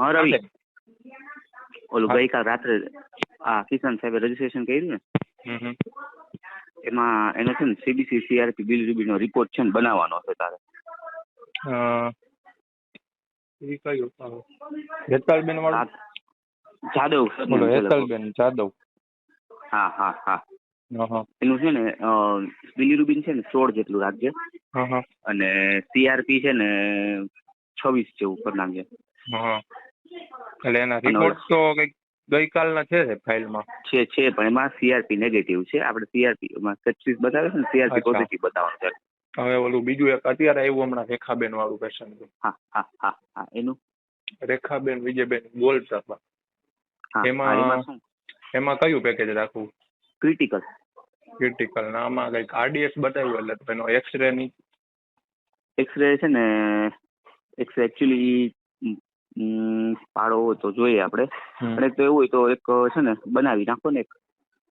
હા રવિ, સાહેબ. ઓલું હા. ગઈકાલ રાત્રે આ કિશન સાહેબે રજીસ્ટ્રેશન કર્યું ને, હમ. એમાં એનો છે ને સીબીસી સીઆરપી બિલનો રિપોર્ટ છે ને બનાવવાનો છે તારે. એ કયું હેતલબેન હા, વાળું? જાદવ બોલો, સરનેમ છે લગભગ. હેતલબેન જાદવ. હા હા હા, હા. એનું છે ને બિલીરુબિન છે ને 16 જેટલું રાખજે, હા. અને સીઆરપી છે ને 26 જેવું કરી નાખજે. હા, એટલે એના અને રિપોર્ટ ઓલા તો કઈક ગઈકાલના છે ફાઇલમાં. છે પણ એમાં સીઆરપી નેગેટિવ છે. આપણે સીઆરપી માં 36 બતાવે છે ને, સીઆરપી અચ્છા. પોઝિટિવ બતાવવાનું છે. હવે ઓલું બીજું એક અત્યારે આવ્યું હમણાં રેખાબેન વાળું પેશન્ટ. હા હા હા હા, એનું રેખાબેન વિજયબેન બોલતા. હા હા, એમાં એમાં શું એમાં કયું પેકેજ રાખવું? ક્રિટિકલ. ક્રિટિકલ ના આમાં કઈક આરડીએક્સ બતાવ્યું એટલે એનો એક્સરે ની. એક્સરે છે ને, એક્સરે એકચ્યુઅલી પાડો હોય તો જોઈએ આપણે, અને તો એવું હોય તો એક છે ને બનાવી નાખો ને એક.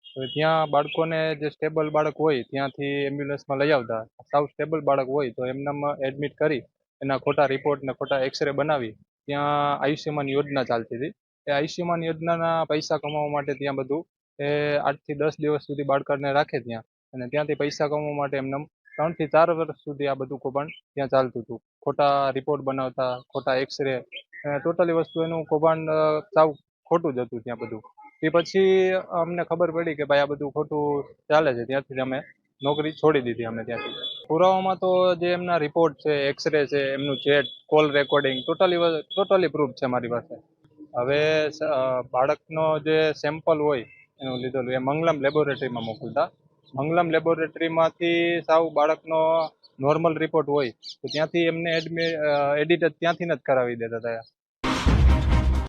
તો ત્યાં બાળકોને જે સ્ટેબલ બાળક હોય ત્યાંથી એમ્બ્યુલન્સમાં લઈ આવતા, સાવ સ્ટેબલ બાળક હોય તો એમનામાં એડમિટ કરી એના ખોટા રિપોર્ટ ને ખોટા એક્સરે બનાવી ત્યાં આયુષ્યમાન યોજના ચાલતી હતી. એ આયુષ્યમાન યોજનાના પૈસા કમાવા માટે ત્યાં બધું એ 8 થી 10 દિવસ સુધી બાળકને રાખે ત્યાં, અને ત્યાંથી પૈસા કમાવા માટે એમને 3 થી 4 વર્ષ સુધી આ બધું કૌભાંડ ત્યાં ચાલતું હતું. ખોટા રિપોર્ટ બનાવતા, ખોટા એક્સરે, ટોટલી વસ્તુ એનું કૌભાંડ સાવ ખોટું જ હતું ત્યાં બધું. તે પછી અમને ખબર પડી કે ભાઈ આ બધું ખોટું ચાલે છે, ત્યાંથી અમે નોકરી છોડી દીધી. અમે ત્યાંથી પુરાવામાં તો જે એમના રિપોર્ટ છે, એક્સરે છે, એમનું chat call recording totally proof છે મારી પાસે. હવે બાળકનો જે સેમ્પલ હોય એનું લીધેલું એ મંગલમ લેબોરેટરીમાં મોકલતા. મંગલમ લેબોરેટરીમાંથી સાવ બાળકનો નોર્મલ રિપોર્ટ હોય તો ત્યાંથી એમને એડિટ ત્યાંથી જ કરાવી દેતા હતા.